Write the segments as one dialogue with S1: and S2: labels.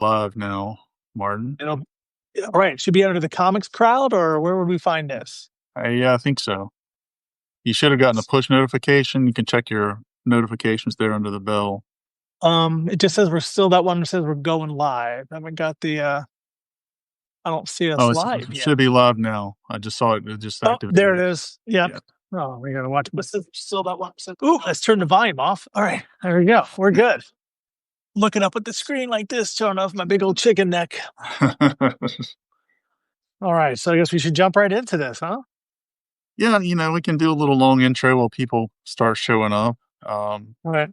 S1: live now, Martin.
S2: It'll all right. It should be under the comics crowd, or where would we find this?
S1: Yeah, I think so. You should have gotten a push notification. You can check your notifications there under the bell.
S2: It just says we're still that one that says we're going live. I haven't got the I don't see us
S1: Oh,
S2: live
S1: it
S2: yet.
S1: should be live now. I just saw it. It just
S2: Oh, there
S1: activated.
S2: it is. Yep.
S1: Yeah.
S2: Oh, we gotta watch. But still that one. Ooh, let's turn the volume off. All right, there we go. We're good. Looking up at the screen like this, showing off my big old chicken neck. All right, so I guess we should jump right into this, huh?
S1: Yeah, we can do a little long intro while people start showing up.
S2: All right.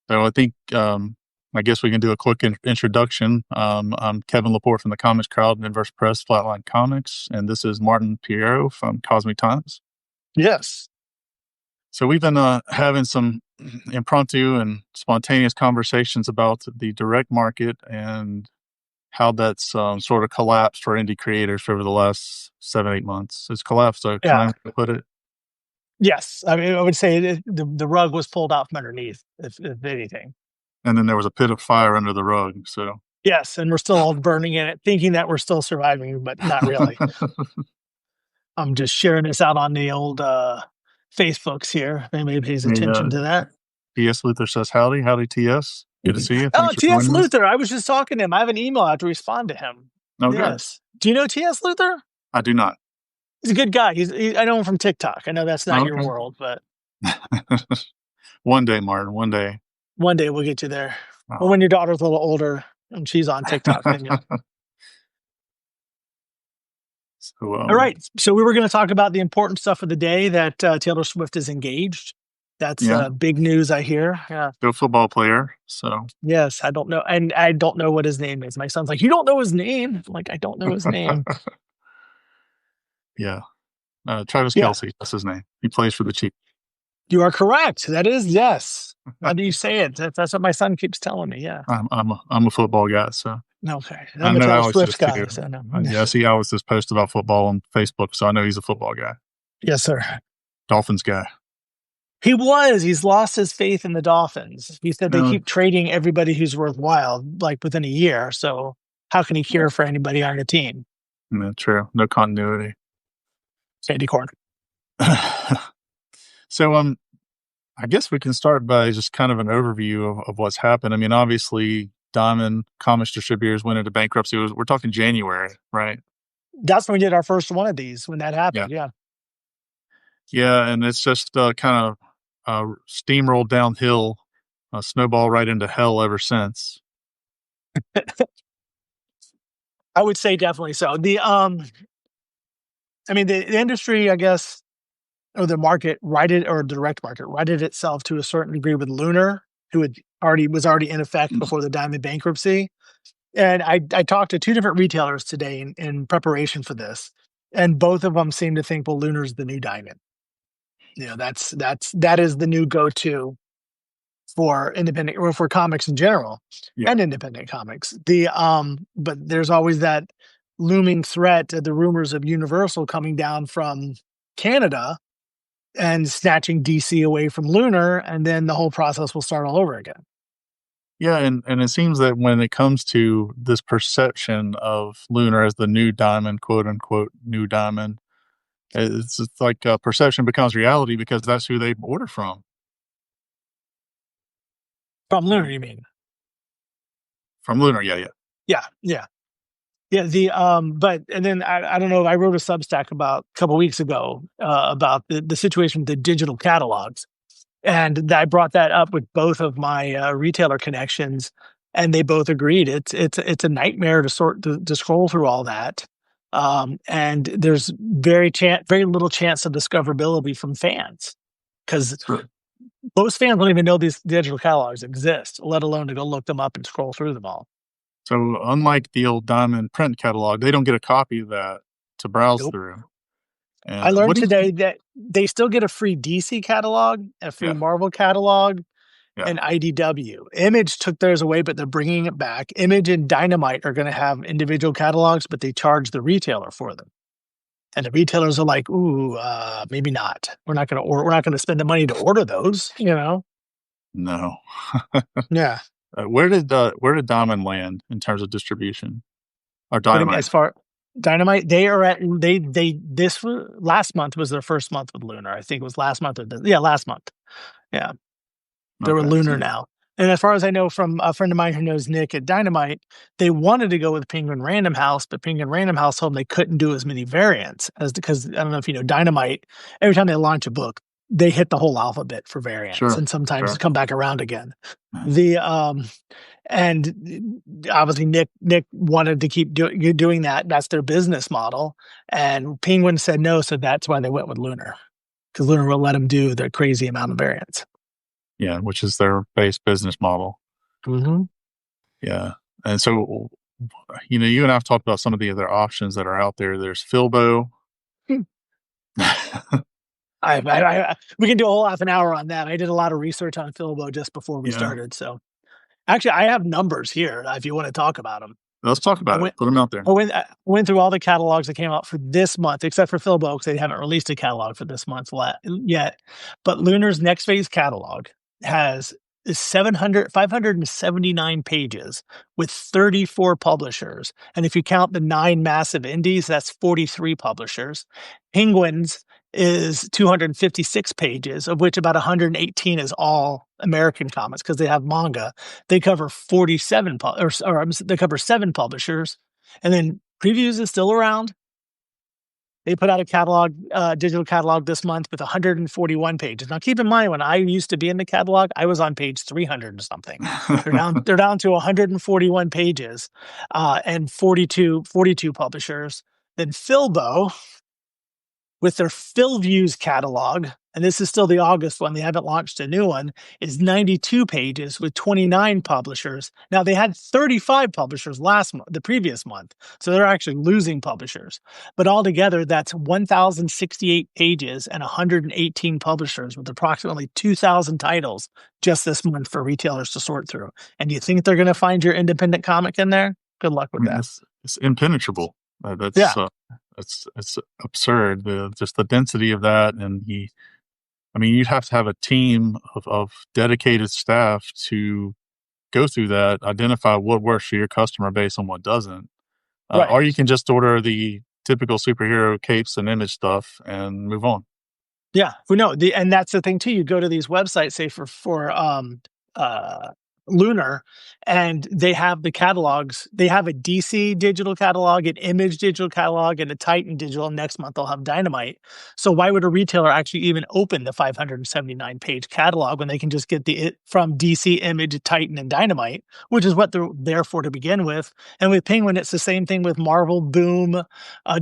S1: So I think, I guess we can do a quick introduction. I'm Kevin Laporte from the Comics Crowd and Inverse Press Flatline Comics, and this is Martin Piero from Cosmic Times.
S2: Yes.
S1: So we've been having some impromptu and spontaneous conversations about the direct market and how that's sort of collapsed for indie creators over the last 7-8 months. It's collapsed, so
S2: Yeah.
S1: kind of put it.
S2: Yes. I mean, I would say the rug was pulled out from underneath, if anything.
S1: And then there was a pit of fire under the rug. So
S2: Yes, and we're still all burning in it, thinking that we're still surviving, but not really. I'm just sharing this out on the old Facebooks here. If anybody pays attention to that.
S1: T.S. Luther says, howdy TS. Good to see you.
S2: Oh,
S1: Thanks for
S2: T.S.
S1: joining us.
S2: Luther. I was just talking to him. I have an email. I have to respond to him.
S1: Oh,
S2: yes. Good. Do you know T.S. Luther?
S1: I do not.
S2: He's a good guy. I know him from TikTok. I know that's not your world, but
S1: one day, Martin. One day.
S2: One day we'll get you there. Oh. Well, when your daughter's a little older and she's on TikTok, then you'll. So, all right. So we were going to talk about the important stuff of the day, that Taylor Swift is engaged. That's big news, I hear. Yeah.
S1: Still a football player. So
S2: yes, I don't know. And I don't know what his name is. My son's like, you don't know his name? I'm like, I don't know his name.
S1: Yeah. Travis Kelce, that's his name. He plays for the Chiefs.
S2: You are correct. That is, yes. How do you say it? That's what my son keeps telling me. Yeah.
S1: I'm a football guy, so.
S2: Okay. I'm a Taylor Swift guy. So no.
S1: Yeah, I see Alex just posted about football on Facebook, so I know he's a football guy.
S2: Yes, sir.
S1: Dolphins guy.
S2: He was. He's lost his faith in the Dolphins. He said they keep trading everybody who's worthwhile, like within a year. So how can he care for anybody on the team?
S1: Yeah, true. No continuity.
S2: Sandy Corn.
S1: So, I guess we can start by just kind of an overview of what's happened. I mean, obviously, Diamond Comics Distributors went into bankruptcy. We're talking January, right?
S2: That's when we did our first one of these, when that happened. Yeah.
S1: Yeah, and it's just kind of steamrolled downhill, snowball right into hell ever since.
S2: I would say definitely so. The industry, I guess, or the market the direct market righted itself to a certain degree with Lunar, who was already in effect before the Diamond bankruptcy. And I talked to two different retailers today in preparation for this, and both of them seem to think, well, Lunar's the new Diamond. That is the new go-to for independent or for comics in general, and independent comics. But there's always that looming threat, the rumors of Universal coming down from Canada and snatching DC away from Lunar, and then the whole process will start all over again.
S1: Yeah, and it seems that when it comes to this perception of Lunar as the new Diamond, quote unquote, new Diamond, it's like perception becomes reality because that's who they order from.
S2: From Lunar, you mean?
S1: From Lunar, yeah.
S2: But then I don't know. I wrote a Substack about a couple of weeks ago about the situation with the digital catalogs, and I brought that up with both of my retailer connections, and they both agreed it's a nightmare to scroll through all that, and there's very little chance of discoverability from fans, because most fans don't even know these digital catalogs exist, let alone to go look them up and scroll through them all.
S1: So unlike the old Diamond print catalog, they don't get a copy of that to browse through. And
S2: I learned today that they still get a free DC catalog, a free Marvel catalog, and IDW. Image took theirs away, but they're bringing it back. Image and Dynamite are going to have individual catalogs, but they charge the retailer for them. And the retailers are like, "Ooh, maybe not. We're not going to spend the money to order those."
S1: No.
S2: Yeah.
S1: where did Diamond land in terms of distribution or
S2: What do you mean
S1: Dynamite?
S2: as far Dynamite? They are at last month was their first month with Lunar. I think it was last month last month. Yeah. They're with
S1: Okay,
S2: Lunar
S1: so
S2: now. And as far as I know from a friend of mine who knows Nick at Dynamite, they wanted to go with Penguin Random House, but Penguin Random House told them they couldn't do as many variants as because I don't know if you know Dynamite. Every time they launch a book, they hit the whole alphabet for variants,
S1: sure,
S2: and sometimes
S1: sure.
S2: come back around again. The and obviously Nick wanted to keep doing that. That's their business model, and Penguin said no, so that's why they went with Lunar because Lunar will let them do their crazy amount of variants.
S1: Yeah, which is their base business model.
S2: Mm-hmm.
S1: Yeah. And so, you and I've talked about some of the other options that are out there. There's Filbo.
S2: We can do a whole half an hour on that. I did a lot of research on Filbo just before we
S1: Yeah.
S2: started. So actually, I have numbers here if you want to talk about them.
S1: Let's talk
S2: I
S1: about it.
S2: went,
S1: Put them out there.
S2: I went through all the catalogs that came out for this month, except for Filbo because they haven't released a catalog for this month yet. But Lunar's Next Phase catalog has 579 pages with 34 publishers. And if you count the 9 massive indies, that's 43 publishers. Penguins is 256 pages, of which about 118 is all American comics because they have manga. They cover 47 they cover 7 publishers. And then Previews is still around. They put out a catalog, digital catalog this month with 141 pages. Now, keep in mind, when I used to be in the catalog, I was on page 300 and something. They're down to 141 pages, and 42 publishers. Then Filbo, with their Philviews catalog, and this is still the August one, they haven't launched a new one, is 92 pages with 29 publishers. Now, they had 35 publishers the previous month, so they're actually losing publishers. But altogether, that's 1,068 pages and 118 publishers with approximately 2,000 titles just this month for retailers to sort through. And you think they're going to find your independent comic in there? Good luck
S1: I
S2: with
S1: mean,
S2: that.
S1: it's impenetrable.
S2: Yeah.
S1: It's absurd. Just the density of that, and I mean, you'd have to have a team of dedicated staff to go through that, identify what works for your customer base and what doesn't.
S2: Right.
S1: Or you can just order the typical superhero capes and image stuff and move on.
S2: Yeah, we know and that's the thing too. You go to these websites, say for uh Lunar, and they have the catalogs. They have a DC digital catalog, an Image digital catalog, and a Titan digital. Next month they'll have Dynamite. So why would a retailer actually even open the 579 page catalog when they can just get it from DC, Image, Titan, and Dynamite, which is what they're there for to begin with. And with Penguin, it's the same thing with Marvel, Boom,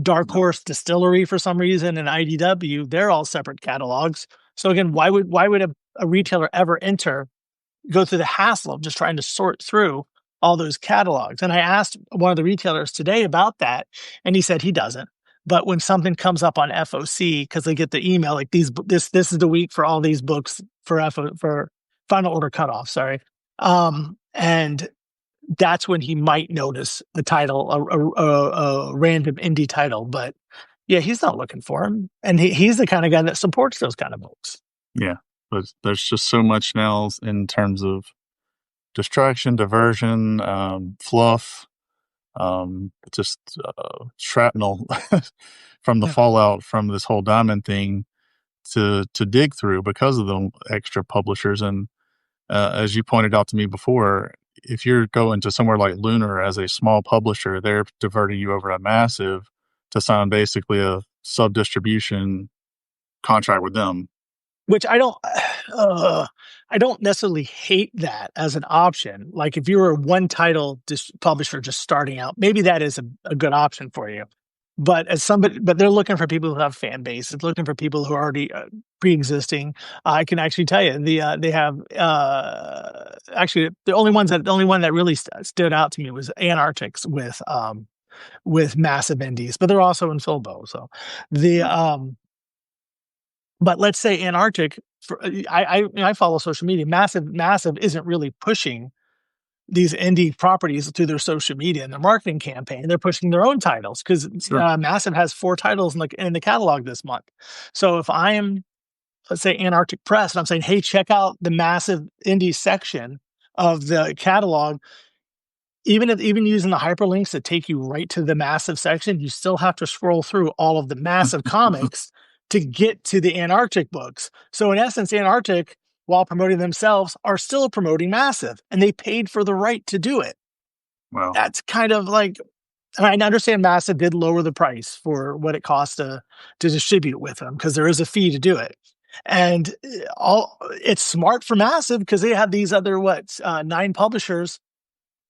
S2: Dark Horse Distillery for some reason, and IDW. They're all separate catalogs. So again, why would a retailer ever go through the hassle of just trying to sort through all those catalogs? And I asked one of the retailers today about that, and he said he doesn't. But when something comes up on FOC, because they get the email like this is the week for all these books for final order cutoff, sorry, and that's when he might notice a title, a random indie title. But yeah, he's not looking for him, and he's the kind of guy that supports those kind of books.
S1: Yeah, but there's just so much now in terms of distraction, diversion, fluff, just shrapnel from the
S2: Yeah.
S1: fallout from this whole diamond thing to dig through because of the extra publishers. And as you pointed out to me before, if you're going to somewhere like Lunar as a small publisher, they're diverting you over a massive to sign basically a sub distribution contract with them.
S2: Which I don't necessarily hate that as an option. Like if you were a one title publisher just starting out, maybe that is a good option for you. But but they're looking for people who have fan base. It's looking for people who are already pre-existing. I can actually tell you they have actually the only one that really stood out to me was Antarctics with massive indies, but they're also in Filbo. So the but let's say Antarctic, I follow social media. Massive isn't really pushing these indie properties through their social media and their marketing campaign. They're pushing their own titles because
S1: Sure.
S2: Massive has 4 titles in the catalog this month. So if I'm, let's say, Antarctic Press, and I'm saying, hey, check out the Massive indie section of the catalog, even using the hyperlinks that take you right to the massive section, you still have to scroll through all of the massive comics to get to the Antarctic books. So in essence, Antarctic, while promoting themselves, are still promoting massive, and they paid for the right to do it.
S1: Wow.
S2: That's kind of like, I understand massive did lower the price for what it costs to distribute with them, because there is a fee to do it. And it's smart for massive because they have these other 9 publishers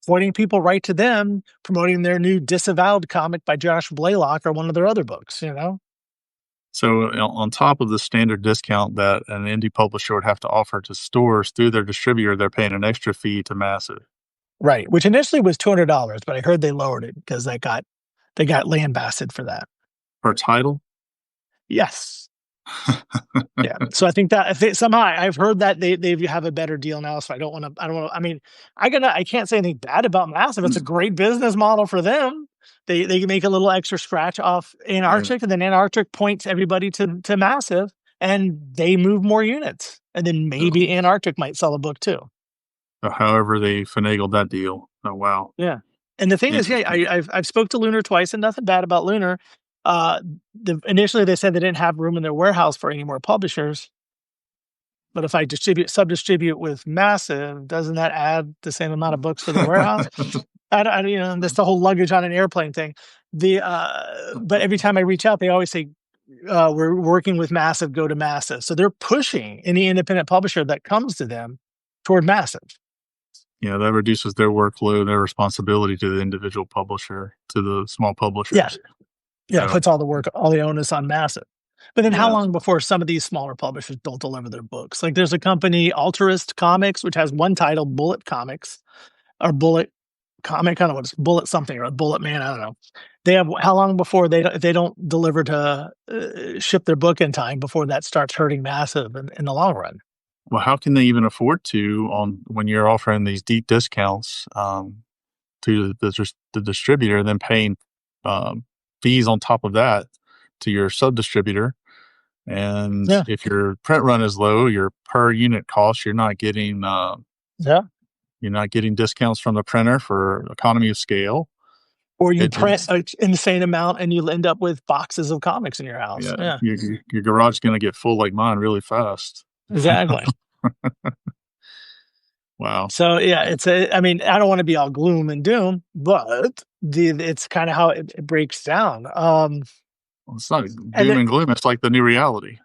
S2: pointing people right to them, promoting their new Disavowed comic by Josh Blaylock or one of their other books, you know?
S1: So on top of the standard discount that an indie publisher would have to offer to stores through their distributor, they're paying an extra fee to massive.
S2: Right. Which initially was $200, but I heard they lowered it because they got lambasted for that.
S1: Per title?
S2: Yes. Yeah. So I think that somehow I've heard that they have a better deal now. So I don't want to, I mean, I can't say anything bad about Massive. It's a great business model for them. They make a little extra scratch off Antarctic, and then Antarctic points everybody to Massive, and they move more units. And then maybe Antarctic might sell a book too.
S1: However they finagled that deal. Oh, wow.
S2: Yeah. And the thing is, yeah, I've spoke to Lunar twice, and nothing bad about Lunar. Initially they said they didn't have room in their warehouse for any more publishers. But if I sub-distribute with Massive, doesn't that add the same amount of books for the warehouse? That's the whole luggage on an airplane thing. But every time I reach out, they always say, we're working with Massive, go to Massive. So they're pushing any independent publisher that comes to them toward Massive.
S1: Yeah, that reduces their workload, their responsibility to the individual publisher, to the small publishers.
S2: Yeah. Yeah, it puts all the work, all the onus on Massive. But then how long before some of these smaller publishers don't deliver their books? Like there's a company, Altruist Comics, which has one title, Bullet Comics, or Bullet Comic, I don't know what it's, Bullet something, or Bullet Man, I don't know. They have how long before if they don't deliver to ship their book in time before that starts hurting Massive in the long run?
S1: Well, how can they even afford to when you're offering these deep discounts to the distributor, then paying fees on top of that to your sub distributor? And if your print run is low, your per unit cost, you're not getting discounts from the printer for economy of scale.
S2: Or you print an insane amount and you end up with boxes of comics in your house.
S1: Yeah. Your garage is going to get full like mine really fast.
S2: Exactly.
S1: Wow.
S2: So yeah, I don't want to be all gloom and doom, but it's kind of how it breaks down.
S1: Well, it's not doom and gloom. It's like the new reality.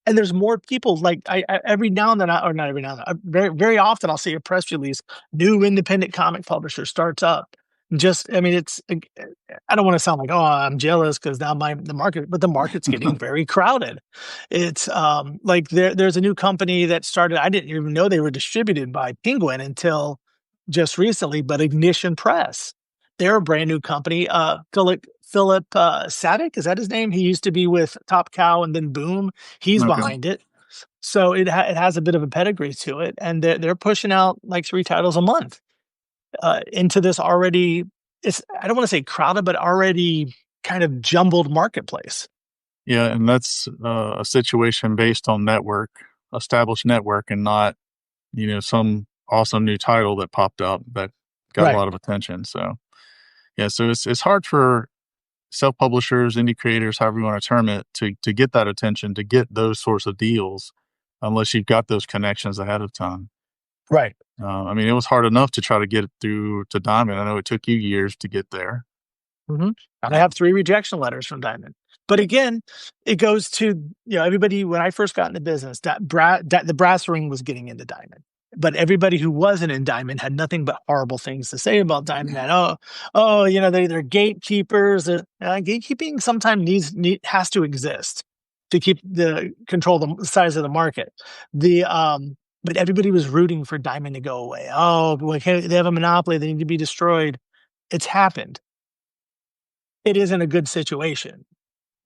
S2: And there's more people, like I every now and then, or not every now and then, very, very often I'll see a press release, new independent comic publisher starts up. It's, I don't want to sound like, oh, I'm jealous because now the market's getting very crowded. It's like there's a new company that started. I didn't even know they were distributed by Penguin until just recently, but Ignition Press. They're a brand new company. Philip Savick, is that his name? He used to be with Top Cow and then Boom. He's behind it. So it has a bit of a pedigree to it. And they're pushing out like 3 titles a month into this already, I don't want to say crowded, but already kind of jumbled marketplace.
S1: Yeah, and that's a situation based on established network, and not, some awesome new title that popped up that got a lot of attention. So, yeah, so it's hard for self-publishers, indie creators, however you want to term it, to get that attention, to get those sorts of deals, unless you've got those connections ahead of time.
S2: Right.
S1: It was hard enough to try to get it through to Diamond. I know it took you years to get there.
S2: Mm-hmm. And I have 3 rejection letters from Diamond. But again, it goes to, everybody, when I first got into business, that the brass ring was getting into Diamond. But everybody who wasn't in Diamond had nothing but horrible things to say about Diamond. That, they're gatekeepers. Gatekeeping sometimes has to exist to keep control the size of the market. But everybody was rooting for Diamond to go away. Oh, they have a monopoly. They need to be destroyed. It's happened. It isn't a good situation.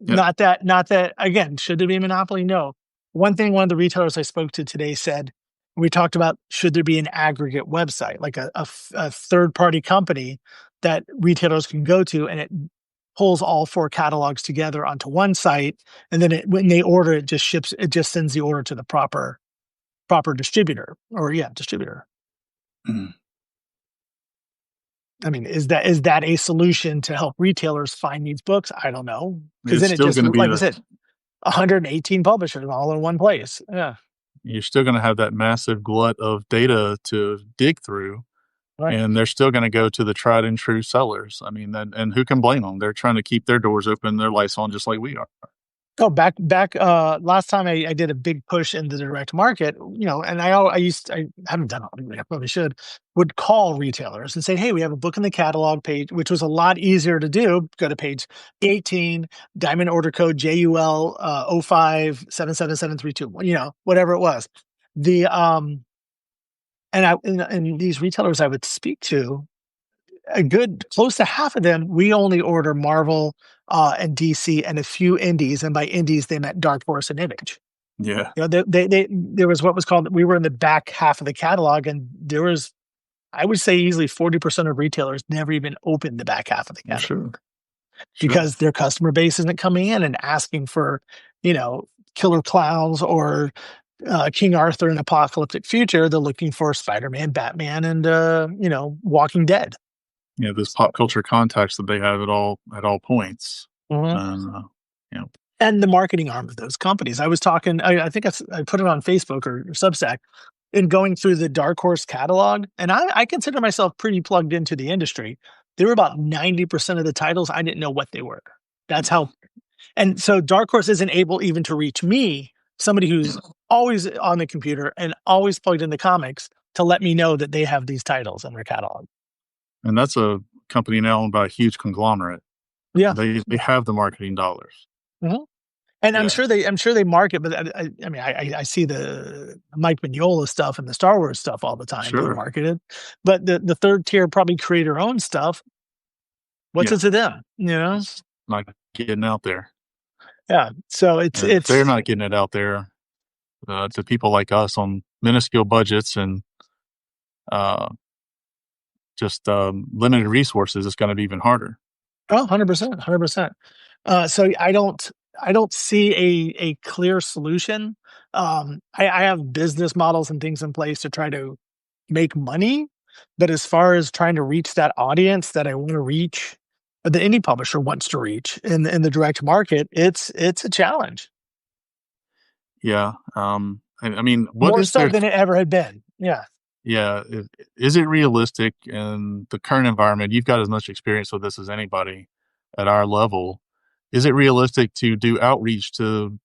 S2: Yep. Not that, again, should there be a monopoly? No. One thing one of the retailers I spoke to today said, we talked about, should there be an aggregate website, like a third-party company that retailers can go to, and it pulls all 4 catalogs together onto one site, and then when they order, it just sends the order to the proper distributor, distributor. I mean, is that a solution to help retailers find these books? I don't know. Because
S1: It's
S2: then it
S1: still
S2: just,
S1: going to be
S2: like I said, 118 publishers all in one place. Yeah.
S1: you're still going to have that massive glut of data to dig through,
S2: Right.
S1: and they're still going to go to the tried and true sellers. I mean, that, and who can blame them? They're trying to keep their doors open, their lights on, just like we are.
S2: Oh, back last time I did a big push in the direct market, and I haven't done it, I probably should, would call retailers and say, hey, we have a book in the catalog page, which was a lot easier to do. Go to page 18, diamond order code JUL 0577732, whatever it was. The and these retailers I would speak to, a good close to half of them, we only order Marvel and DC and a few indies, and by indies they meant Dark Horse and Image.
S1: Yeah,
S2: There was what was called, we were in the back half of the catalog, and there was, I would say, easily 40% of retailers never even opened the back half of the
S1: well,
S2: catalog
S1: sure, sure.
S2: because their customer base isn't coming in and asking for, you know, Killer Clowns or King Arthur and Apocalyptic Future. They're looking for Spider-Man, Batman, and Walking Dead.
S1: Yeah, this pop culture context that they have at all points,
S2: Mhm.
S1: and you know,
S2: And the marketing arm of those companies. I was talking, I think I put it on Facebook or Substack, in going through the Dark Horse catalog, and I consider myself pretty plugged into the industry. There were about 90% of the titles I didn't know what they were. That's how, and so Dark Horse isn't able even to reach me, somebody who's always on the computer and always plugged into comics, to let me know that they have these titles in their catalog.
S1: and that's a company now owned by a huge conglomerate.
S2: Yeah.
S1: They have the marketing dollars.
S2: Mhm. And
S1: Yeah,
S2: I'm sure they market, but I mean, I see the Mike Mignola stuff and the Star Wars stuff all the time being
S1: sure.
S2: marketed, but the third tier probably creator-owned stuff, what's
S1: Yeah,
S2: it to them, you know?
S1: it's not getting out there.
S2: Yeah, so
S1: And if they're not getting it out there, to people like us on minuscule budgets and uh, just limited resources, it's going to be even harder.
S2: oh, 100%, 100%. So I don't see a clear solution. I have business models and things in place to try to make money, but as far as trying to reach that audience that I want to reach, that any publisher wants to reach in the direct market, it's a challenge.
S1: Yeah. I mean, what
S2: More
S1: is
S2: so
S1: there?
S2: than it ever had been. Yeah.
S1: Yeah. Is it realistic in the current environment? You've got as much experience with this as anybody at our level. Is it realistic to do outreach to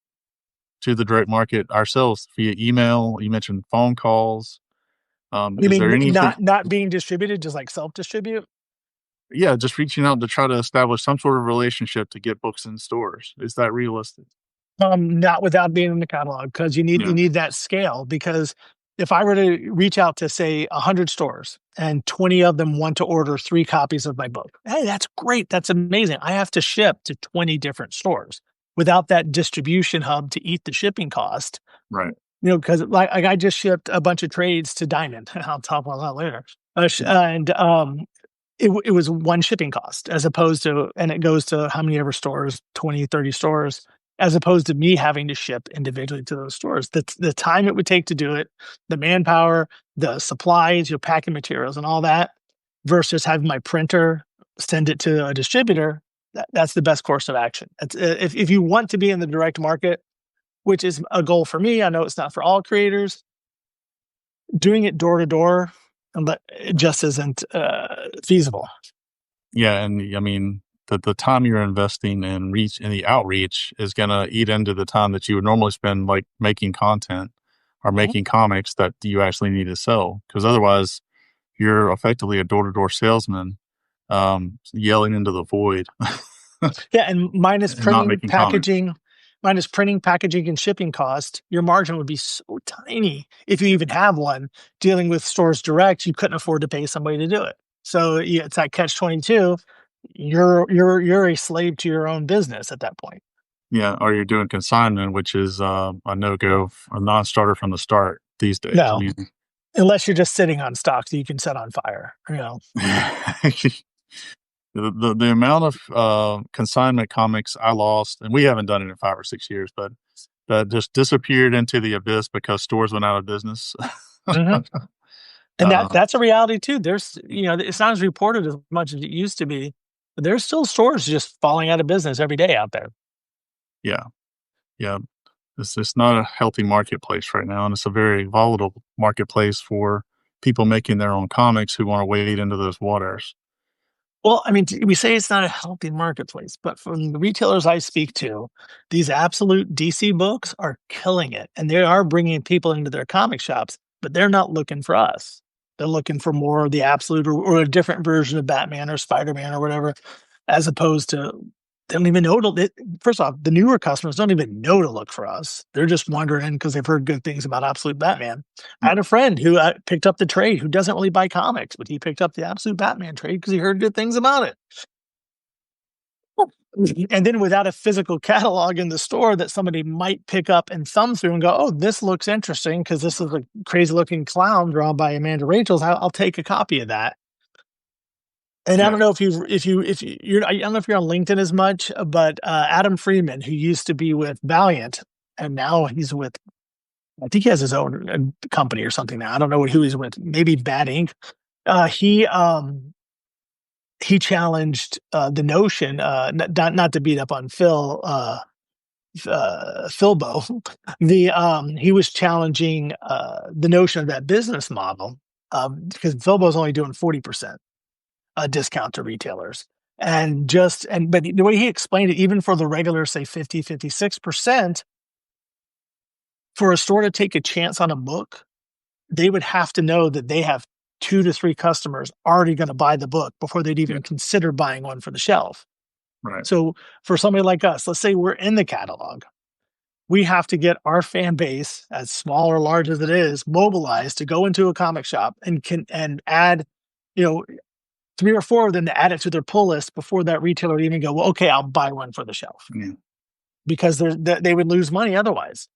S1: the direct market ourselves via email? You mentioned phone calls.
S2: You
S1: Is
S2: mean
S1: there anything?
S2: not being distributed, just like self-distribute?
S1: Yeah, just reaching out to try to establish some sort of relationship to get books in stores. Is that realistic?
S2: Not without being in the catalog, because you
S1: Yeah,
S2: need that scale. Because if I were to reach out to, say, 100 stores and 20 of them want to order 3 copies of my book, hey, that's great. That's amazing. I have to ship to 20 different stores. Without that distribution hub to eat the shipping cost,
S1: right.
S2: because like I just shipped a bunch of trades to Diamond. I'll talk about that later.
S1: Yeah,
S2: And it was one shipping cost, as opposed to, and it goes to how many ever stores, 20, 30 stores, as opposed to me having to ship individually to those stores. The time it would take to do it, the manpower, the supplies, your packing materials and all that, versus having my printer send it to a distributor. That's the best course of action. If you want to be in the direct market, which is a goal for me, I know it's not for all creators, doing it door to door it just isn't feasible.
S1: yeah, and I mean the time you're investing in the outreach is going to eat into the time that you would normally spend like making content or
S2: Mhm.
S1: making comics that you actually need to sell. Because otherwise, you're effectively a door to door salesman, yelling into the void
S2: Yeah, and
S1: and not making comics.
S2: minus printing, packaging, and shipping cost, your margin would be so tiny if you even have one. Dealing with stores direct, you couldn't afford to pay somebody to do it. So yeah, it's that catch 22. You're a slave to your own business at that point.
S1: Yeah, or you're doing consignment, which is a no go, a non starter from the start these days. I
S2: No,
S1: mean,
S2: unless you're just sitting on stock that you can set on fire.
S1: the amount of consignment comics I lost, and we haven't done it in 5 or 6 years, but that just disappeared into the abyss because stores went out of business.
S2: Mhm. And that's a reality too. There's, it's not as reported as much as it used to be, but there's still stores just falling out of business every day out there.
S1: Yeah, yeah. It's not a healthy marketplace right now, and it's a very volatile marketplace for people making their own comics who wanna wade into those waters.
S2: Well, I mean, we say it's not a healthy marketplace, but from the retailers I speak to, these absolute DC books are killing it, and they are bringing people into their comic shops, but they're not looking for us. They're looking for more of the absolute or a different version of Batman or Spider-Man or whatever, as opposed to they don't even know first off, the newer customers don't even know to look for us. They're just wondering because they've heard good things about Absolute Batman. I had a friend who picked up the trade who doesn't really buy comics, but he picked up the Absolute Batman trade because he heard good things about it. And then without a physical catalog in the store that somebody might pick up and thumb through and go, "Oh, this looks interesting because this is a crazy looking clown drawn by Amanda Rachels. I'll take a copy of that." And I
S1: Yeah,
S2: don't know if you're I don't know if you're on LinkedIn as much, but Adam Freeman, who used to be with Valiant, and now he's with I think he has his own company or something now. I don't know who he's with. Maybe Bad Ink. He challenged the notion, not to beat up on Philbo. He was challenging the notion of that business model because Philbo's only doing 40% a discount to retailers. But the way he explained it, even for the regular, say 50, 56%, for a store to take a chance on a book, they would have to know that they have 2 to 3 customers already going to buy the book before they'd
S1: yeah,
S2: even consider buying one for the shelf.
S1: right,
S2: So for somebody like us, let's say we're in the catalog, we have to get our fan base, as small or large as it is, mobilized to go into a comic shop and add, you know, 3 or 4 of them to add it to their pull list before that retailer would even go, "Well, okay, I'll buy one for the shelf,"
S1: yeah.
S2: because they would lose money otherwise,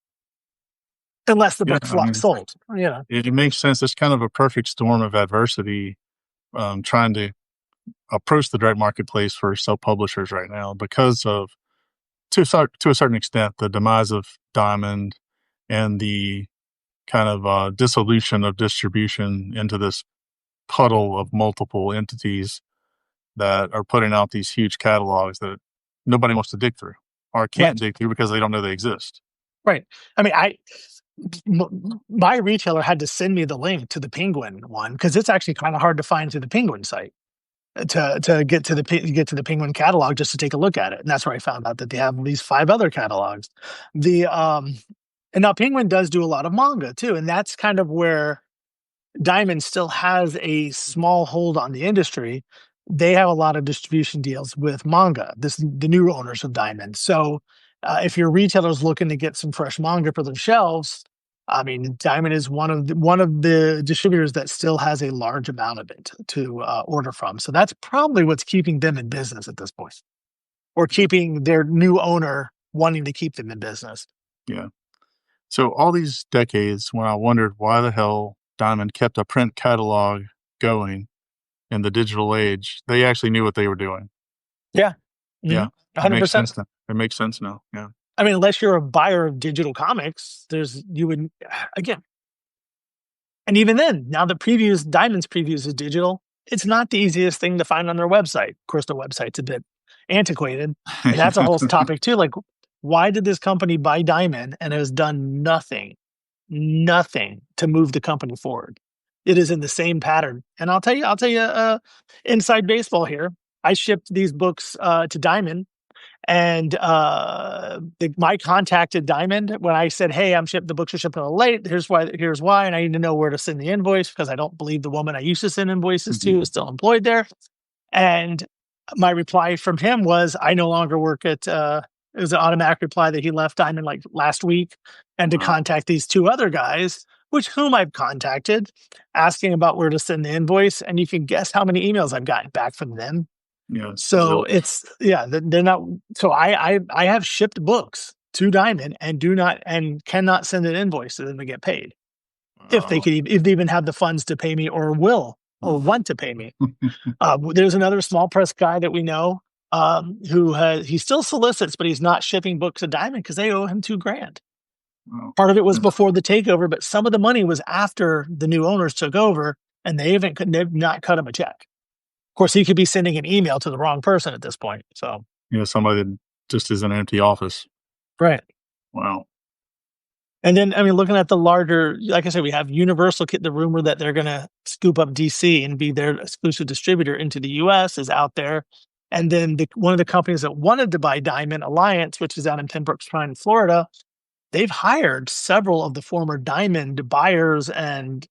S2: unless the
S1: Yeah,
S2: book
S1: I mean,
S2: sold, you know?
S1: it makes sense. It's kind of a perfect storm of adversity, trying to approach the direct marketplace for self-publishers right now because of to a certain extent, the demise of Diamond and the kind of, dissolution of distribution into this puddle of multiple entities that are putting out these huge catalogs that nobody wants to dig through or can't
S2: Right,
S1: dig through because they don't know they exist.
S2: right. I mean, my retailer had to send me the link to the Penguin one because it's actually kinda hard to find through the Penguin site. To get to the Penguin catalog just to take a look at it, and that's where I found out that they have these 5 other catalogs. The, and now Penguin does do a lot of manga too, and that's kind of where Diamond still has a small hold on the industry. They have a lot of distribution deals with manga, the new owners of Diamond. So, if your retailer's looking to get some fresh manga for their shelves, I mean, Diamond is one of the distributors that still has a large amount of it to order from. So that's probably what's keeping them in business at this point, or keeping their new owner wanting to keep them in business.
S1: Yeah. So all these decades when I wondered why the hell Diamond kept a print catalog going in the digital age, they actually knew what they were doing.
S2: Yeah,
S1: Yeah. It makes
S2: 100%.
S1: sense now. It makes sense now. Yeah.
S2: I mean, unless you're a buyer of digital comics, you would again, and even then, now the Diamond's previews is digital. It's not the easiest thing to find on their website. Of course, their website's a bit antiquated, and that's a whole topic too. Like, why did this company buy Diamond and has done nothing to move the company forward? It is in the same pattern. And I'll tell you, inside baseball here. I shipped these books to Diamond. And my contacted Diamond when I said, "Hey, the books are shipping a little late. Here's why, and I need to know where to send the invoice because I don't believe the woman I used to send invoices
S1: Mhm.
S2: to is still employed there." And my reply from him was, "I no longer work at." It was an automatic reply that he left Diamond like last week, and to
S1: Wow.
S2: contact these 2 other guys, whom I've contacted, asking about where to send the invoice. And you can guess how many emails I've gotten back from them.
S1: Yeah.
S2: So
S1: Zilch.
S2: it's yeah, they're not. So I have shipped books to Diamond and do not and cannot send an invoice to them to get paid
S1: Wow.
S2: if they even have the funds to pay me or will or want to pay me. There's another small press guy that we know he still solicits, but he's not shipping books to Diamond because they owe him 2 grand.
S1: Wow.
S2: Part of it was before the takeover, but some of the money was after the new owners took over. and they've not cut him a check. Of course, he could be sending an email to the wrong person at this point. So,
S1: Somebody that just is an empty office.
S2: right.
S1: Wow.
S2: And then, I mean, looking at the larger, like I said, we have Universal. The rumor that they're going to scoop up DC and be their exclusive distributor into the US is out there. And then one of the companies that wanted to buy Diamond Alliance, which is out in Pembroke Pines, Florida, they've hired several of the former Diamond buyers and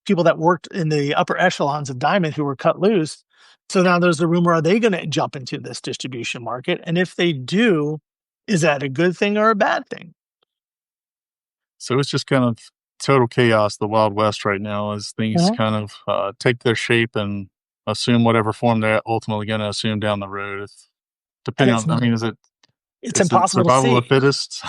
S2: people that worked in the upper echelons of Diamond who were cut loose. So now there's the rumor, are they going to jump into this distribution market? And if they do, is that a good thing or a bad thing?
S1: So it's just kind of total chaos, the Wild West right now, as things
S2: Mhm.
S1: kind of take their shape and assume whatever form they're ultimately going to assume down the road. If,
S2: And
S1: depending on, I mean,
S2: it's
S1: is it
S2: impossible to
S1: survival of the
S2: see.
S1: fittest?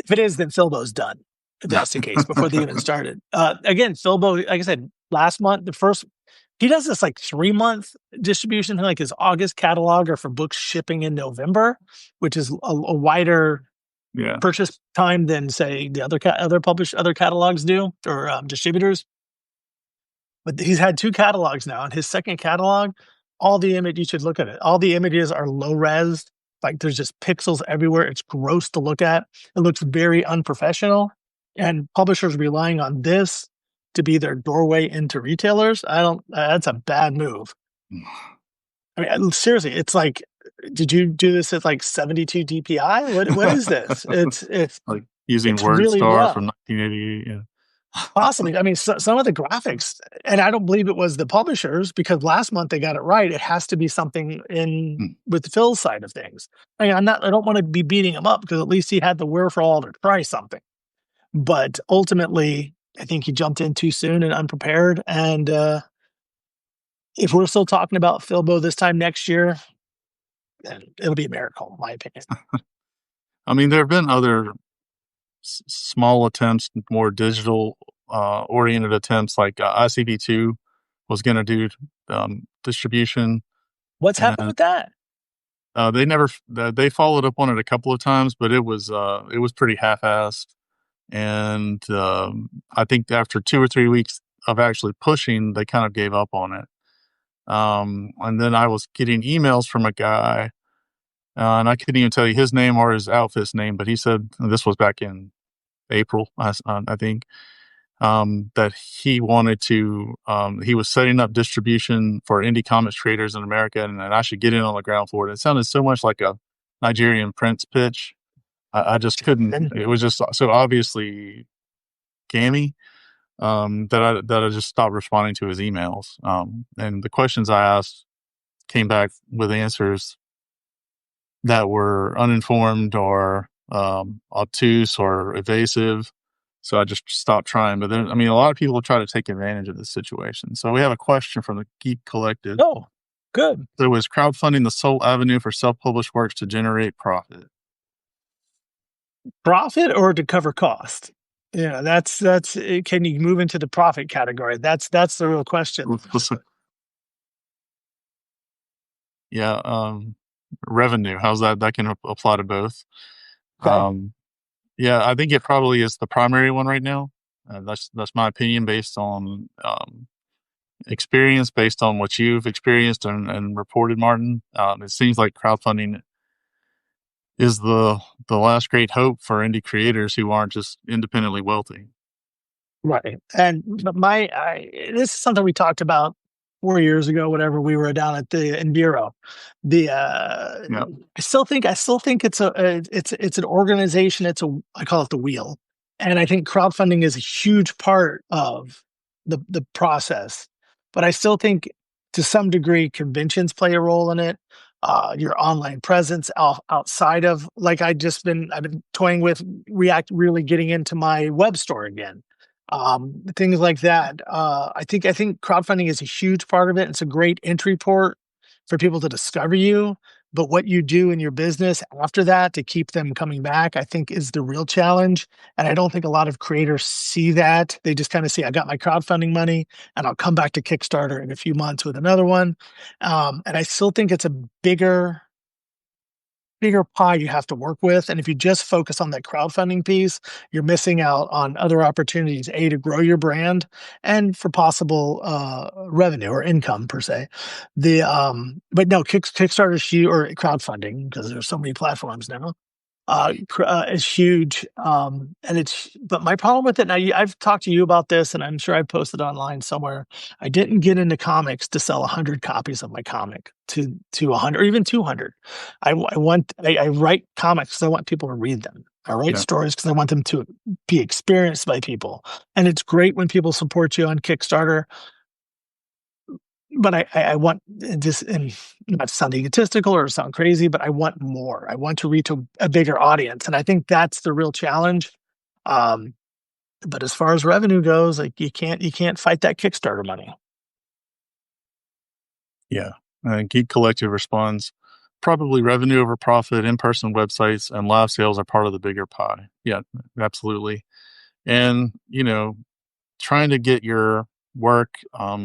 S2: If it is, then Philbo's done. If that's the case, before they even started. Again, Philbo, like I said, last month, he does this like 3-month distribution, like his August catalog, or for books shipping in November, which is a wider
S1: Yeah.
S2: purchase time than say the other catalogs do, or distributors. But he's had 2 catalogs now, and his second catalog, you should look at it. All the images are low res, like there's just pixels everywhere. It's gross to look at. It looks very unprofessional, and publishers relying on this to be their doorway into retailers. I don't. That's a bad move. I mean, seriously, it's like, did you do this at like 72 DPI? What is this?
S1: Like using
S2: It's really
S1: WordStar
S2: rough.
S1: from 1988. Yeah.
S2: Possibly. I mean, some of the graphics, and I don't believe it was the publishers, because last month they got it right. It has to be something in
S1: Hmm.
S2: with Phil's side of things. I mean, I don't want to be beating him up, because at least he had the wherewithal to try something. But ultimately, I think he jumped in too soon and unprepared. And if we're still talking about Philbo this time next year, then it'll be a miracle, in my opinion.
S1: I mean, there have been other small attempts, more digital oriented attempts, like ICV2 was going to do distribution,
S2: What's happened
S1: and
S2: with that?
S1: they never they followed up on it a couple of times, but it was pretty half-assed. And I think after 2 or 3 weeks of actually pushing, they kind of gave up on it. And then I was getting emails from a guy, and I couldn't even tell you his name or his outfit's name, but he said, and this was back in April, I think, that he wanted to, he was setting up distribution for indie comics creators in America, and I should get in on the ground floor. It sounded so much like a Nigerian Prince pitch. I just couldn't.
S2: And
S1: It was just so obviously gammy, that I just stopped responding to his emails. And the questions I asked came back with answers that were uninformed or obtuse or evasive. So I just stopped trying. But then, I mean, a lot of people try to take advantage of this situation. So we have a question from the Geek Collective.
S2: oh, good.
S1: So is crowdfunding the sole avenue for self-published works to generate profit?
S2: Profit or to cover cost? Yeah, that's can you move into the profit category? That's the real question.
S1: Yeah, revenue. How's that? That can apply to both.
S2: Okay.
S1: Yeah, I think it probably is the primary one right now. That's my opinion based on experience, based on what you've experienced and reported, Martin. It seems like crowdfunding is the last great hope for indie creators who aren't just independently wealthy.
S2: Right. And this is something we talked about 4 years ago, whatever. We were down at the in Bureau. The
S1: Yeah.
S2: I still think it's an organization. I call it the wheel, and I think crowdfunding is a huge part of the process. But I still think, to some degree, conventions play a role in it. Your online presence outside of, like, I've been toying with React, really getting into my web store again, things like that. I think crowdfunding is a huge part of it. It's a great entry port for people to discover you. But what you do in your business after that to keep them coming back, I think, is the real challenge. And I don't think a lot of creators see that. They just kind of see, I got my crowdfunding money and I'll come back to Kickstarter in a few months with another one. And I still think it's a bigger bigger pie you have to work with. And if you just focus on that crowdfunding piece, you're missing out on other opportunities, A, to grow your brand and for possible revenue or income per se. But no, Kickstarter or crowdfunding, because there's so many platforms now, is huge. But my problem with it now, I've talked to you about this, and I'm sure I posted online somewhere. I didn't get into comics to sell 100 copies of my comic to 100 or even 200. I write comics because I want people to read them. I write
S1: Yeah.
S2: stories because I want them to be experienced by people. And it's great when people support you on Kickstarter, but I want this, and not to sound egotistical or sound crazy, but I want more. I want to reach a bigger audience, and I think that's the real challenge. Um, but as far as revenue goes, like you can't fight that Kickstarter money.
S1: Yeah. And Geek Collective responds, probably revenue over profit, in-person websites, and live sales are part of the bigger pie. Yeah, absolutely. And, trying to get your work, I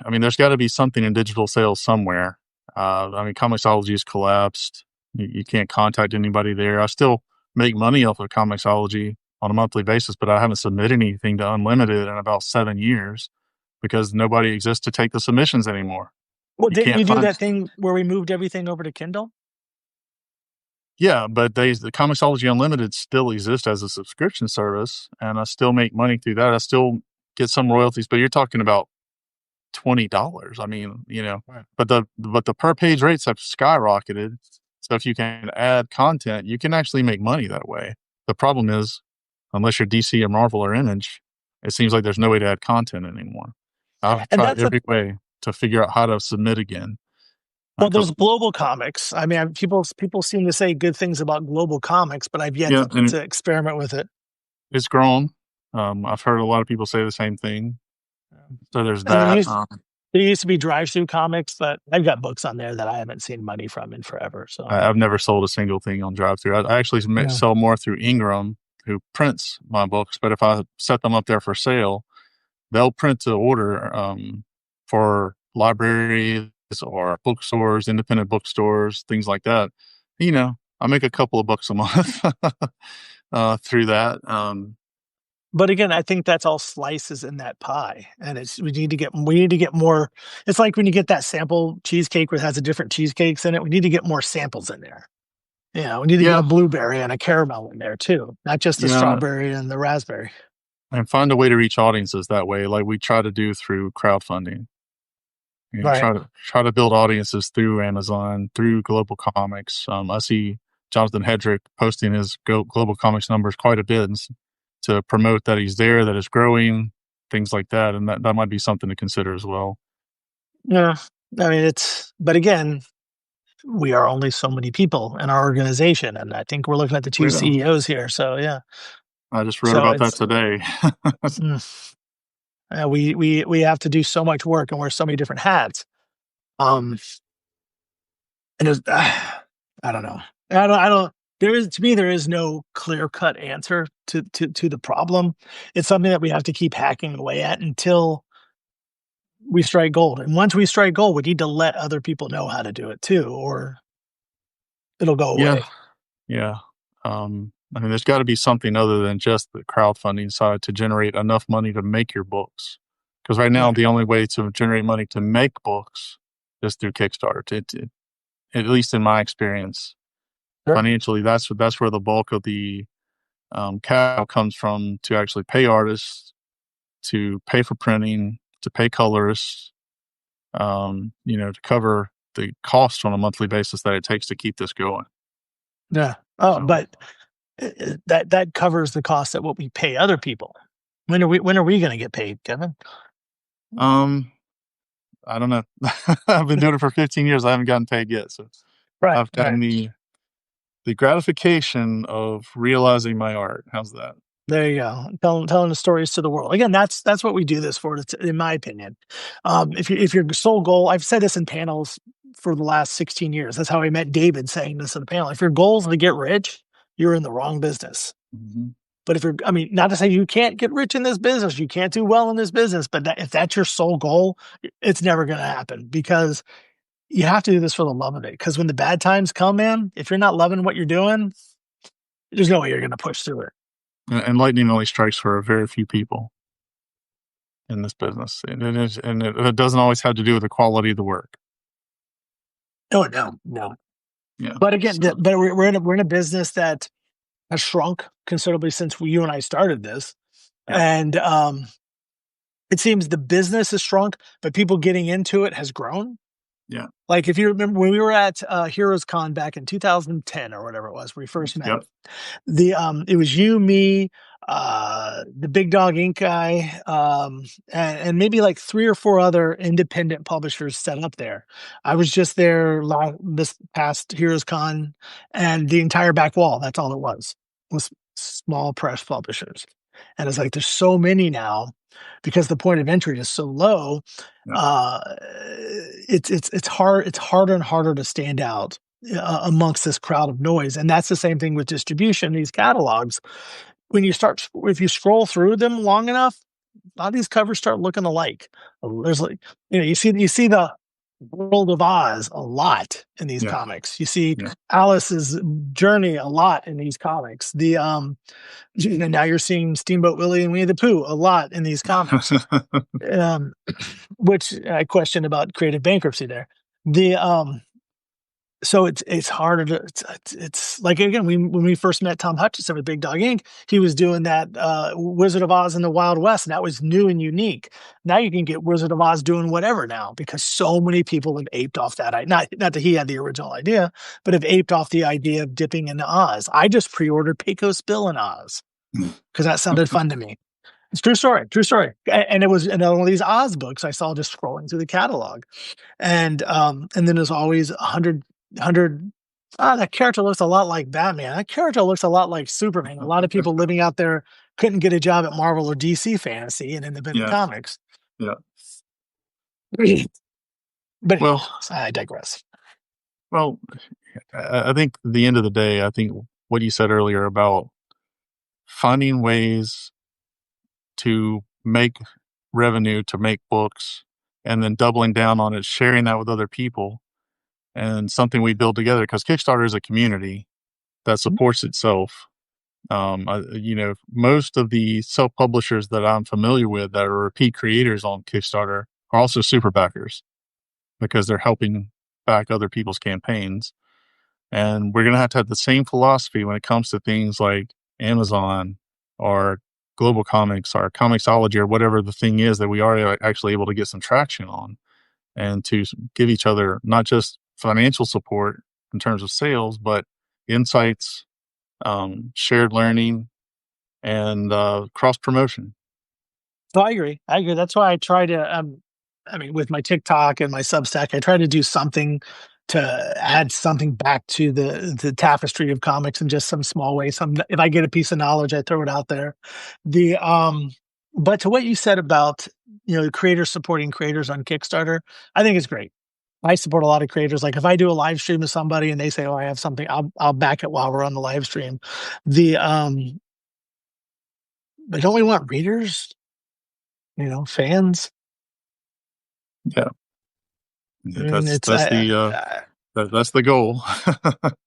S1: mean, there's got to be something in digital sales somewhere. I mean, Comixology's collapsed. You can't contact anybody there. I still make money off of Comixology on a monthly basis, but I haven't submitted anything to Unlimited in about 7 years because nobody exists to take the submissions anymore.
S2: Well,
S1: You
S2: didn't
S1: can't
S2: you do
S1: find.
S2: that thing where we moved everything over to Kindle?
S1: Yeah, but the Comixology Unlimited still exists as a subscription service, and I still make money through that. I still get some royalties, but you're talking about $20. I mean,
S2: Right.
S1: but the per page rates have skyrocketed. So if you can add content, you can actually make money that way. The problem is, unless you're DC or Marvel or Image, it seems like there's no way to add content anymore. I've
S2: And
S1: tried
S2: that's a
S1: every way to figure out how to submit again.
S2: Well,
S1: Because
S2: there's Global Comics. I mean, people seem to say good things about Global Comics, but I've yet
S1: yeah, and
S2: to experiment with it.
S1: it's grown. I've heard a lot of people say the same thing. So there's
S2: And
S1: that.
S2: there used to be Drive Through Comics, but I've got books on there that I haven't seen money from in forever. So
S1: I've never sold a single thing on drive-through. I actually
S2: yeah,
S1: sell more through Ingram, who prints my books. But if I set them up there for sale, they'll print to order for libraries or bookstores, independent bookstores, things like that. I make a couple of bucks a month through that.
S2: but again, I think that's all slices in that pie, and we need to get more. It's like when you get that sample cheesecake that has a different cheesecakes in it. We need to get more samples in there. We need to get a
S1: Yeah,
S2: blueberry and a caramel in there too, not just the
S1: yeah,
S2: strawberry and the raspberry.
S1: and find a way to reach audiences that way, like we try to do through crowdfunding.
S2: Right.
S1: Try to build audiences through Amazon, through Global Comics. I see Jonathan Hedrick posting his Global Comics numbers quite a bit to promote that he's there, that it's growing, things like that, and that might be something to consider as well.
S2: Yeah. I mean, but again, we are only so many people in our organization. And I think we're looking at the two
S1: Yeah,
S2: CEOs here. So, yeah.
S1: I just wrote
S2: So
S1: about that today.
S2: mm, we have to do so much work and wear so many different hats. Um, and I don't know. To me, there is no clear cut answer to the problem. It's something that we have to keep hacking away at until we strike gold. And once we strike gold, we need to let other people know how to do it too, or it'll go
S1: Yeah,
S2: away.
S1: yeah. I mean, there's got to be something other than just the crowdfunding side to generate enough money to make your books. Because right now,
S2: Right.
S1: the only way to generate money to make books is through Kickstarter. At least in my experience,
S2: Sure.
S1: financially, that's where the bulk of the capital comes from to actually pay artists, to pay for printing, to pay colorists, to cover the cost on a monthly basis that it takes to keep this going.
S2: Yeah. Oh,
S1: So,
S2: but that covers the cost of what we pay other people. When are we going to get paid, Kevin?
S1: um, I don't know. I've been doing it for 15 years. I haven't gotten paid yet. So
S2: Right.
S1: I've
S2: Right.
S1: gotten the gratification of realizing my art. How's that?
S2: There you go. Telling the stories to the world. Again, that's what we do this for, in my opinion. If your sole goal, I've said this in panels for the last 16 years. That's how I met David saying this in the panel. If your goal is to get rich, you're in the wrong business.
S1: Mhm.
S2: But I mean, not to say you can't get rich in this business, you can't do well in this business, but if that's your sole goal, it's never going to happen because you have to do this for the love of it. Because when the bad times come, man, if you're not loving what you're doing, there's no way you're going to push through it.
S1: And lightning only strikes for a very few people in this business, it doesn't always have to do with the quality of the work.
S2: Oh no, no.
S1: Yeah.
S2: But again,
S1: So,
S2: but we're in a business that has shrunk considerably since you and I started this,
S1: yeah,
S2: and it seems the business has shrunk, but people getting into it has grown.
S1: yeah,
S2: Like if you remember when we were at Heroes Con back in 2010 or whatever it was, we first met.
S1: yep,
S2: It was you, me, the Big Dog Ink guy, and maybe like three or four other independent publishers set up there. I was just there this past Heroes Con, and the entire back wall. That's all it was small press publishers. And it's like there's so many now because the point of entry is so low.
S1: yeah,
S2: Uh, it's hard. It's harder and harder to stand out amongst this crowd of noise. And that's the same thing with distribution, these catalogs. If you scroll through them long enough, a lot of these covers start looking alike. There's like, you see the World of Oz a lot in these
S1: yeah,
S2: comics. You see
S1: yeah.
S2: Alice's journey a lot in these comics. Now you're seeing Steamboat Willie and Winnie the Pooh a lot in these comics. Um, which I question about creative bankruptcy there. The So it's harder to it's like again when we first met Tom Hutchinson with Big Dog Inc. He was doing that Wizard of Oz in the Wild West, and that was new and unique. Now you can get Wizard of Oz doing whatever now because so many people have aped off that. Not that he had the original idea, but have aped off the idea of dipping into Oz. I just pre-ordered Pecos Bill in Oz because that sounded fun to me. It's true story, true story. And it was another one of these Oz books I saw just scrolling through the catalog. And then there's always 100. That character looks a lot like Batman. That character looks a lot like Superman. A lot of people living out there couldn't get a job at Marvel or DC Fantasy and independent
S1: Yeah,
S2: comics.
S1: yeah.
S2: But
S1: Well,
S2: I digress.
S1: well, I think at the end of the day, I think what you said earlier about finding ways to make revenue, to make books, and then doubling down on it, sharing that with other people, and something we build together. Because Kickstarter is a community that supports itself. Most of the self publishers that I'm familiar with that are repeat creators on Kickstarter are also super backers because they're helping back other people's campaigns. And we're going to have the same philosophy when it comes to things like Amazon or Global Comics or Comixology or whatever the thing is that we are actually able to get some traction on, and to give each other not just financial support in terms of sales, but insights, shared learning, and cross promotion.
S2: So I agree. I agree. That's why I try to, I mean, with my TikTok and my Substack, I try to do something to add something back to the tapestry of comics in just some small way. If I get a piece of knowledge, I throw it out there. The But to what you said about creators supporting creators on Kickstarter, I think it's great. I support a lot of creators. Like if I do a live stream to somebody and they say, "Oh, I have something," I'll back it while we're on the live stream. The But don't we want readers? Fans.
S1: Yeah,
S2: I mean, it's
S1: that's the goal.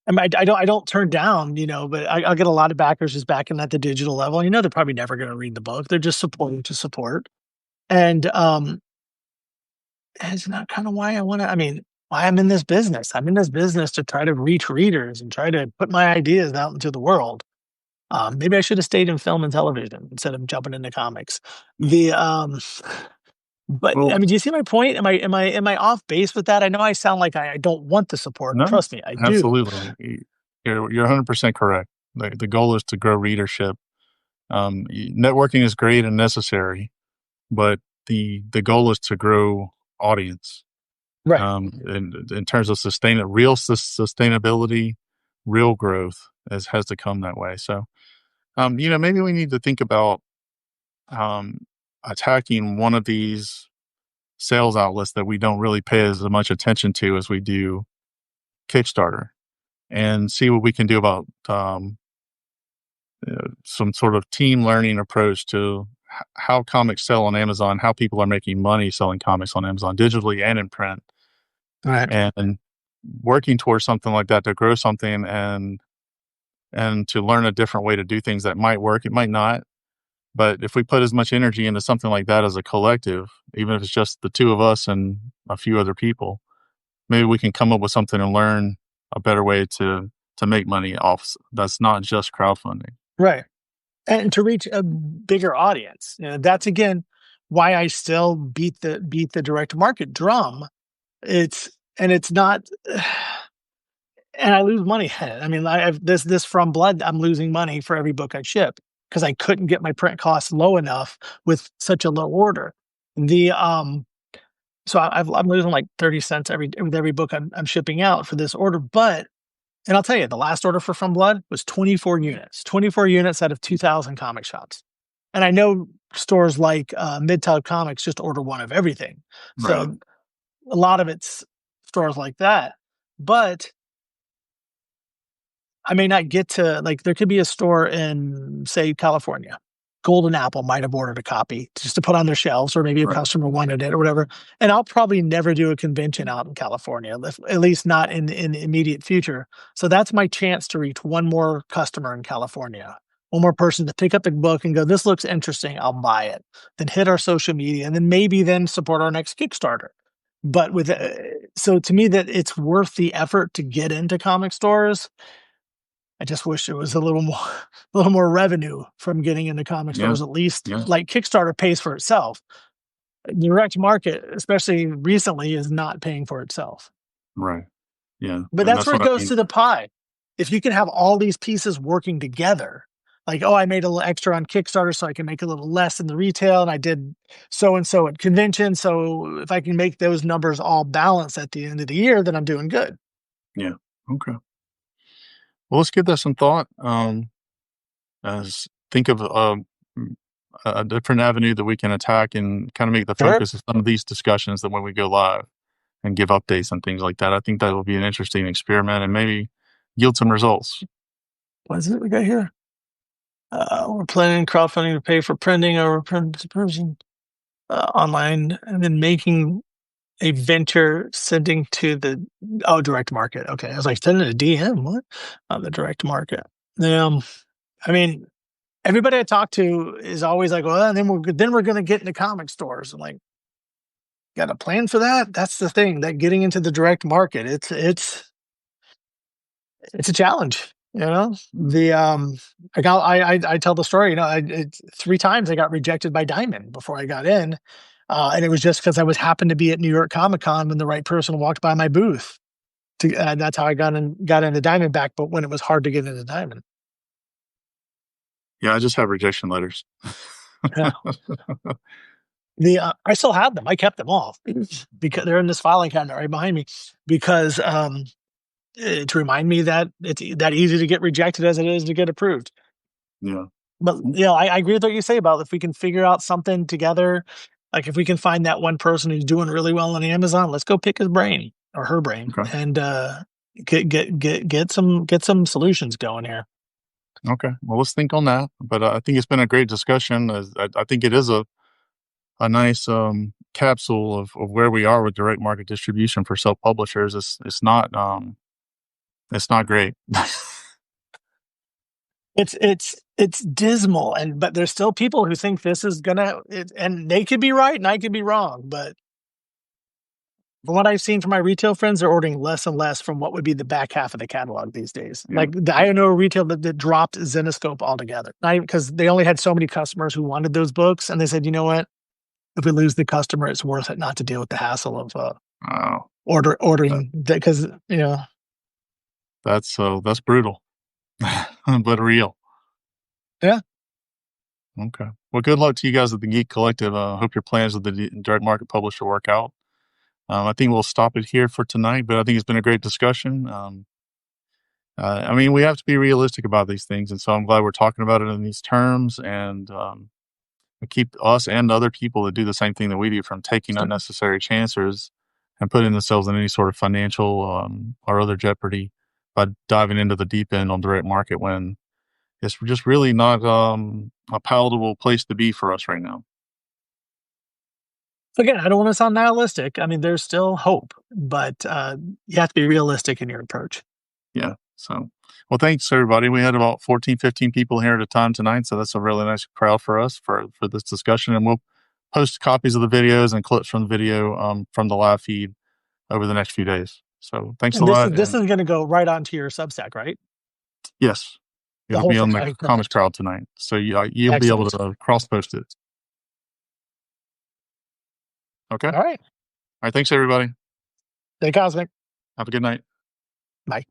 S2: I mean, I don't turn down, but I'll get a lot of backers just backing at the digital level. They're probably never going to read the book. They're just supporting to support. And it's not kind of why I want to. I mean, why I'm in this business. I'm in this business to try to reach readers and try to put my ideas out into the world. Maybe I should have stayed in film and television instead of jumping into comics. The But I
S1: Well,
S2: mean, do you see my point? Am I off base with that? I know I sound like I don't want the support.
S1: no,
S2: Trust me, I do.
S1: absolutely. You're 100% correct. The goal is to grow readership. Networking is great and necessary, but the goal is to grow audience.
S2: Right.
S1: In terms of real sustainability, real growth has to come that way. So, maybe we need to think about um, attacking one of these sales outlets that we don't really pay as much attention to as we do Kickstarter, and see what we can do about some sort of team learning approach to how comics sell on Amazon, how people are making money selling comics on Amazon digitally and in print,
S2: All right.
S1: and working towards something like that to grow something and to learn a different way to do things that might work. It might not, but if we put as much energy into something like that as a collective, even if it's just the two of us and a few other people, maybe we can come up with something and learn a better way to make money off that's not just crowdfunding.
S2: Right. And to reach a bigger audience. That's again why I still beat the direct market drum. It's not, and I lose money. I mean, I've this from blood. I'm losing money for every book I ship because I couldn't get my print costs low enough with such a low order. The so I'm losing like 30 cents with every book I'm shipping out for this order. But and I'll tell you, the last order for From Blood was 24 units, 24 units out of 2,000 comic shops. And I know stores like Midtown Comics just order one of everything.
S1: Right.
S2: So a lot of it's stores like that. But I may not get to, like, there could be a store in, say, California. Golden Apple might have ordered a copy just to put on their shelves, or maybe a
S1: Right.
S2: customer wanted it or whatever. And I'll probably never do a convention out in California, at least not in the immediate future. So that's my chance to reach one more customer in California, one more person to pick up the book and go, this looks interesting, I'll buy it. Then hit our social media and then maybe then support our next Kickstarter. But so to me, that it's worth the effort to get into comic stores. I just wish there was a little more a little more revenue from getting into comic
S1: Yeah.
S2: stores, at least
S1: Yeah.
S2: like Kickstarter pays for itself. Direct market, especially recently, is not paying for itself.
S1: Right. Yeah.
S2: But
S1: And
S2: that's
S1: that's
S2: where it
S1: what I
S2: goes
S1: mean.
S2: to the pie. If you can have all these pieces working together, like, oh, I made a little extra on Kickstarter so I can make a little less in the retail, and I did so and so at convention. So if I can make those numbers all balance at the end of the year, then I'm doing good.
S1: Yeah. Okay. Well, let's give that some thought. Think of mm, a different avenue that we can attack and kind of make the
S2: Sure.
S1: focus of some of these discussions that when we go live and give updates and things like that. I think that will be an interesting experiment and maybe yield some results.
S2: What is it we got here? We're planning crowdfunding to pay for printing our person online, and then making a venture sending to the direct market. Okay, I was like sending a DM. What on the direct market? Um, I mean, everybody I talk to is always like, well, and then we're going to get into comic stores. I'm like, got a plan for that? That's the thing. That getting into the direct market, it's a challenge. I tell the story. Three times I got rejected by Diamond before I got in, and it was just because I was happened to be at New York Comic Con when the right person walked by my booth. That's how I got into Diamondback. But when it was hard to get into Diamond,
S1: Yeah, I just have rejection letters.
S2: yeah. I still have them. I kept them all because they're in this filing cabinet right behind me. Because to remind me that it's that easy to get rejected as it is to get approved.
S1: Yeah.
S2: But I agree with what you say about if we can figure out something together, like if we can find that one person who's doing really well on Amazon, let's go pick his brain or her brain
S1: Okay.
S2: and get some solutions going here.
S1: Okay. Well, let's think on that. But I think it's been a great discussion. I think it is a nice capsule of where we are with direct market distribution for self publishers. It's not great.
S2: It's dismal, but there's still people who think this is and they could be right and I could be wrong, but from what I've seen from my retail friends, they're ordering less and less from what would be the back half of the catalog these days.
S1: Yeah.
S2: Like I know a retail that dropped Zenoscope altogether, because they only had so many customers who wanted those books, and they said, you know what, if we lose the customer, it's worth it not to deal with the hassle of
S1: Oh, that,
S2: ordering because
S1: that's brutal, but real.
S2: yeah.
S1: Okay. Well, good luck to you guys at the Geek Collective. Hope your plans with the direct market publisher work out. I think we'll stop it here for tonight, but I think it's been a great discussion. I mean, we have to be realistic about these things, and so I'm glad we're talking about it in these terms, and keep us and other people that do the same thing that we do from taking unnecessary chances and putting themselves in any sort of financial or other jeopardy by diving into the deep end on direct market when it's just really not a palatable place to be for us right now.
S2: Again, I don't want to sound nihilistic. I mean, there's still hope, but you have to be realistic in your approach.
S1: Yeah. So, well, thanks everybody. We had about 14, 15 people here at a time tonight. So that's a really nice crowd for us for this discussion. And we'll post copies of the videos and clips from the video from the live feed over the next few days. So thanks a
S2: And this is
S1: lot.
S2: this
S1: And
S2: is going to go right onto your Substack, right?
S1: yes,
S2: The
S1: it'll
S2: whole
S1: be
S2: thing.
S1: on the
S2: Okay,
S1: Comics
S2: perfect.
S1: Crowd tonight. So you'll be able
S2: Excellent.
S1: to cross post it. Okay. All
S2: All right.
S1: right. Thanks everybody.
S2: Stay cosmic.
S1: Have a good night.
S2: Bye.